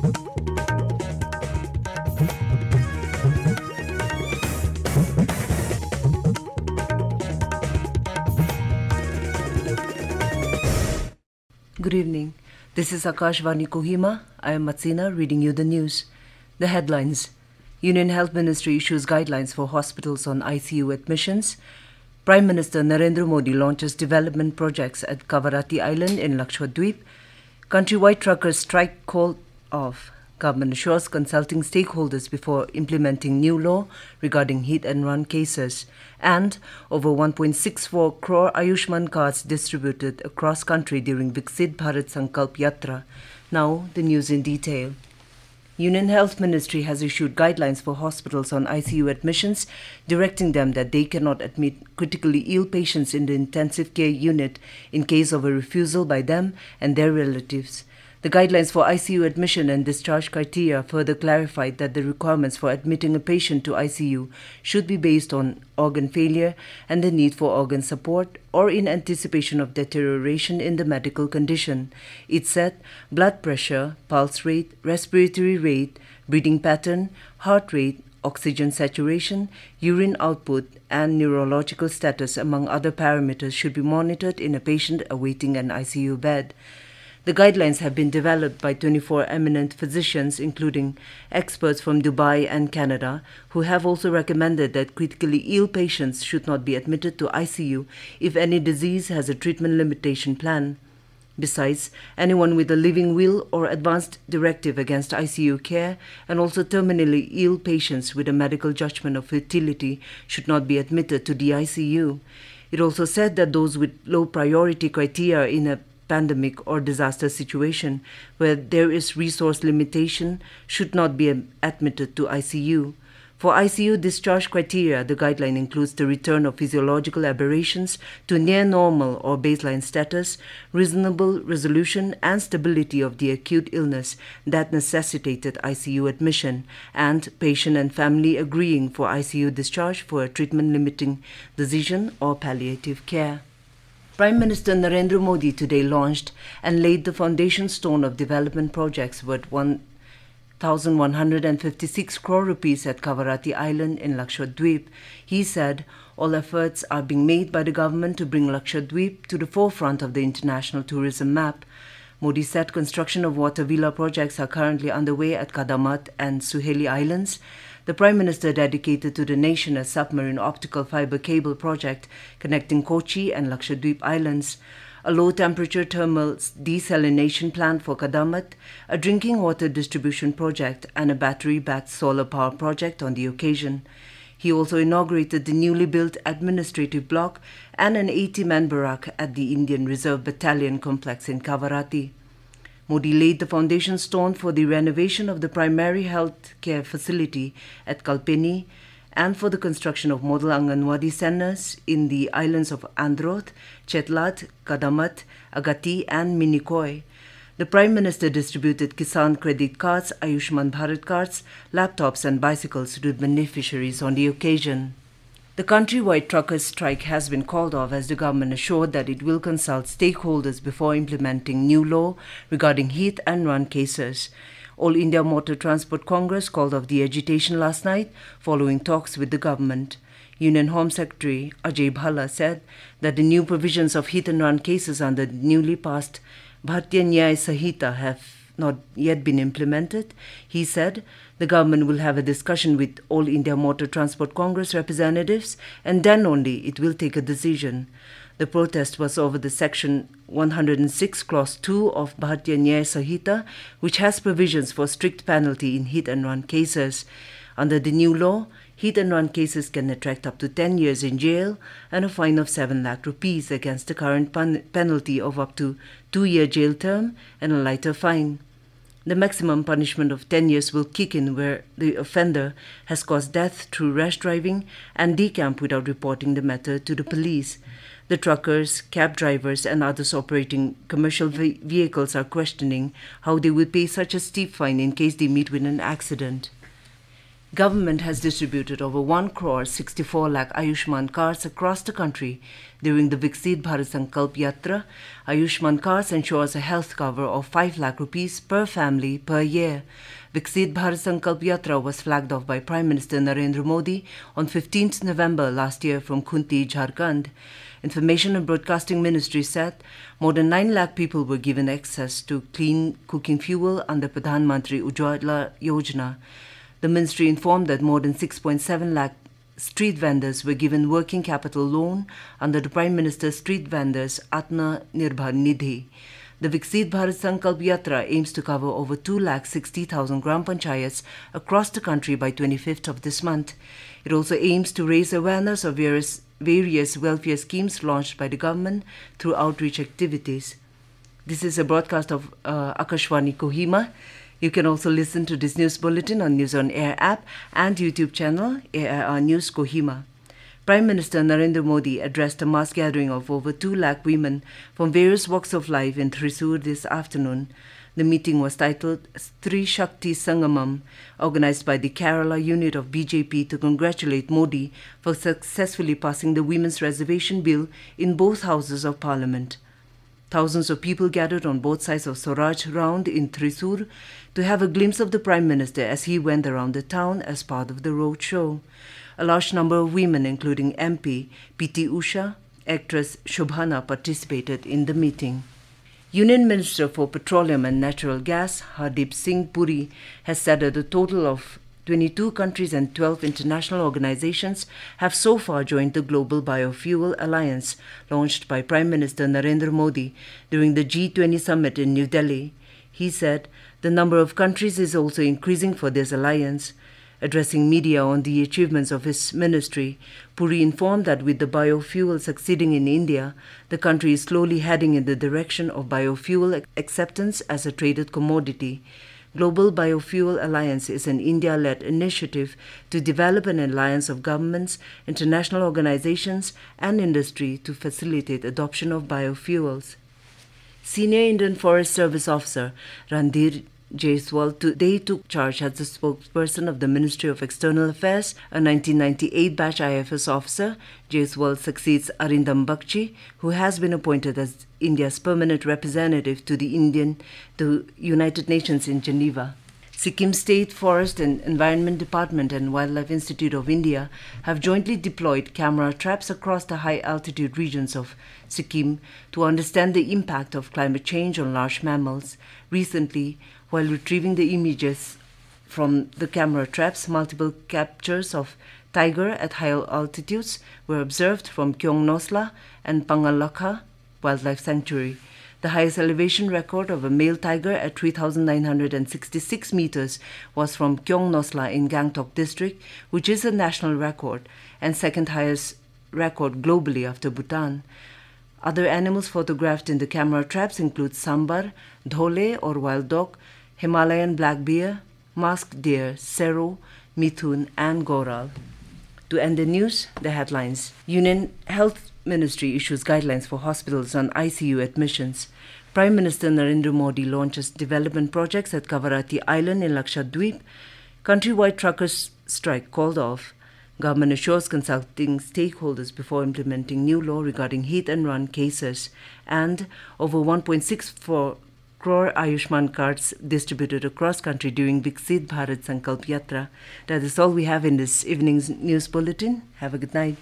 Good evening. This is Akashvani Kohima. I am Matsina reading you the news. The headlines. Union Health Ministry issues guidelines for hospitals on ICU admissions. Prime Minister Narendra Modi launches development projects at Kavaratti Island in Lakshadweep. Countrywide Truckers Strike called off. Government assures consulting stakeholders before implementing new law regarding hit-and-run cases. And over 1.64 crore Ayushman cards distributed across country during Viksit Bharat Sankalp Yatra. Now, the news in detail. Union Health Ministry has issued guidelines for hospitals on ICU admissions, directing them that they cannot admit critically ill patients in the intensive care unit in case of a refusal by them and their relatives. The guidelines for ICU admission and discharge criteria further clarified that the requirements for admitting a patient to ICU should be based on organ failure and the need for organ support or in anticipation of deterioration in the medical condition. It said blood pressure, pulse rate, respiratory rate, breathing pattern, heart rate, oxygen saturation, urine output, and neurological status, among other parameters, should be monitored in a patient awaiting an ICU bed. The guidelines have been developed by 24 eminent physicians, including experts from Dubai and Canada, who have also recommended that critically ill patients should not be admitted to ICU if any disease has a treatment limitation plan. Besides, anyone with a living will or advanced directive against ICU care and also terminally ill patients with a medical judgment of futility should not be admitted to the ICU. It also said that those with low priority criteria in a pandemic or disaster situation where there is resource limitation should not be admitted to ICU. For ICU discharge criteria, the guideline includes the return of physiological aberrations to near normal or baseline status, reasonable resolution and stability of the acute illness that necessitated ICU admission, and patient and family agreeing for ICU discharge for a treatment-limiting decision or palliative care. Prime Minister Narendra Modi today launched and laid the foundation stone of development projects worth 1,156 crore rupees at Kavaratti Island in Lakshadweep. He said all efforts are being made by the government to bring Lakshadweep to the forefront of the international tourism map. Modi said construction of water villa projects are currently underway at Kadamat and Suheli Islands. The Prime Minister dedicated to the nation a submarine optical fiber cable project connecting Kochi and Lakshadweep Islands, a low-temperature thermal desalination plant for Kadamat, a drinking water distribution project, and a battery-backed solar power project on the occasion. He also inaugurated the newly built administrative block and an 80-man barrack at the Indian Reserve Battalion complex in Kavaratti. Modi laid the foundation stone for the renovation of the primary health care facility at Kalpeni and for the construction of model Anganwadi centers in the islands of Androth, Chetlat, Kadamat, Agati and Minikoi. The Prime Minister distributed Kisan credit cards, Ayushman Bharat cards, laptops and bicycles to the beneficiaries on the occasion. The Countrywide Truckers Strike has been called off as the government assured that it will consult stakeholders before implementing new law regarding hit-and-run cases. All India Motor Transport Congress called off the agitation last night following talks with the government. Union Home Secretary Ajay Bhalla said that the new provisions of hit-and-run cases under the newly passed Bharatiya Nyaya Sanhita have not yet been implemented. He said the government will have a discussion with All India Motor Transport Congress representatives and then only it will take a decision. The protest was over the Section 106 Clause 2 of Bharatiya Nyaya Sanhita, which has provisions for strict penalty in hit-and-run cases. Under the new law, hit-and-run cases can attract up to 10 years in jail and a fine of 7 lakh rupees against the current penalty of up to 2-year jail term and a lighter fine. The maximum punishment of 10 years will kick in where the offender has caused death through rash driving and decamped without reporting the matter to the police. The truckers, cab drivers and others operating commercial vehicles are questioning how they will pay such a steep fine in case they meet with an accident. Government has distributed over 1 crore 64 lakh Ayushman cards across the country during the Viksit Bharat Sankalp Yatra. Ayushman cards ensures a health cover of 5 lakh rupees per family per year. Viksit Bharat Sankalp Yatra was flagged off by Prime Minister Narendra Modi on 15th November last year from Khunti, Jharkhand. Information and Broadcasting Ministry said more than 9 lakh people were given access to clean cooking fuel under Pradhan Mantri Ujjwala Yojana. The ministry informed that more than 6.7 lakh street vendors were given working capital loan under the Prime Minister's Street Vendors Atma Nirbhar Nidhi. The Viksit Bharat Sankalp Yatra aims to cover over 2,60,000 Gram Panchayats across the country by 25th of this month. It also aims to raise awareness of various welfare schemes launched by the government through outreach activities. This is a broadcast of Akashvani Kohima. You can also listen to this news bulletin on News on Air app and YouTube channel AIR News Kohima. Prime Minister Narendra Modi addressed a mass gathering of over 2 lakh women from various walks of life in Thrissur this afternoon. The meeting was titled Stri Shakti Sangamam, organized by the Kerala unit of BJP to congratulate Modi for successfully passing the Women's Reservation Bill in both houses of Parliament. Thousands of people gathered on both sides of Swaraj Round in Thrissur to have a glimpse of the Prime Minister as he went around the town as part of the road show. A large number of women, including MP P.T. Usha, actress Shobhana, participated in the meeting. Union Minister for Petroleum and Natural Gas, Hardeep Singh Puri, has said that a total of 22 countries and 12 international organizations have so far joined the Global Biofuel Alliance, launched by Prime Minister Narendra Modi during the G20 summit in New Delhi. He said the number of countries is also increasing for this alliance. Addressing media on the achievements of his ministry, Puri informed that with the biofuel succeeding in India, the country is slowly heading in the direction of biofuel acceptance as a traded commodity. Global Biofuel Alliance is an India-led initiative to develop an alliance of governments, international organizations, and industry to facilitate adoption of biofuels. Senior Indian Forest Service Officer Randhir Jaiswal today took charge as the spokesperson of the Ministry of External Affairs. A 1998 batch IFS officer, Jaiswal succeeds Arindam Bakshi, who has been appointed as India's permanent representative to the United Nations in Geneva. Sikkim State Forest and Environment Department and Wildlife Institute of India have jointly deployed camera traps across the high-altitude regions of Sikkim to understand the impact of climate change on large mammals. Recently, while retrieving the images from the camera traps, multiple captures of tiger at high altitudes were observed from Kyong Nosla and Pangalakha Wildlife Sanctuary. The highest elevation record of a male tiger at 3,966 meters was from Kyong Nosla in Gangtok district, which is a national record and second highest record globally after Bhutan. Other animals photographed in the camera traps include sambar, dhole or wild dog, Himalayan black bear, masked deer, sero, mithun and goral. To end the news, the headlines. Union Health Ministry issues guidelines for hospitals on ICU admissions. Prime Minister Narendra Modi launches development projects at Kavaratti Island in Lakshadweep. Countrywide Truckers Strike called off. Government assures consulting stakeholders before implementing new law regarding hit and run cases. And over 1.64 crore Ayushman cards distributed across country during Viksit Bharat Sankalp Yatra. That is all we have in this evening's news bulletin. Have a good night.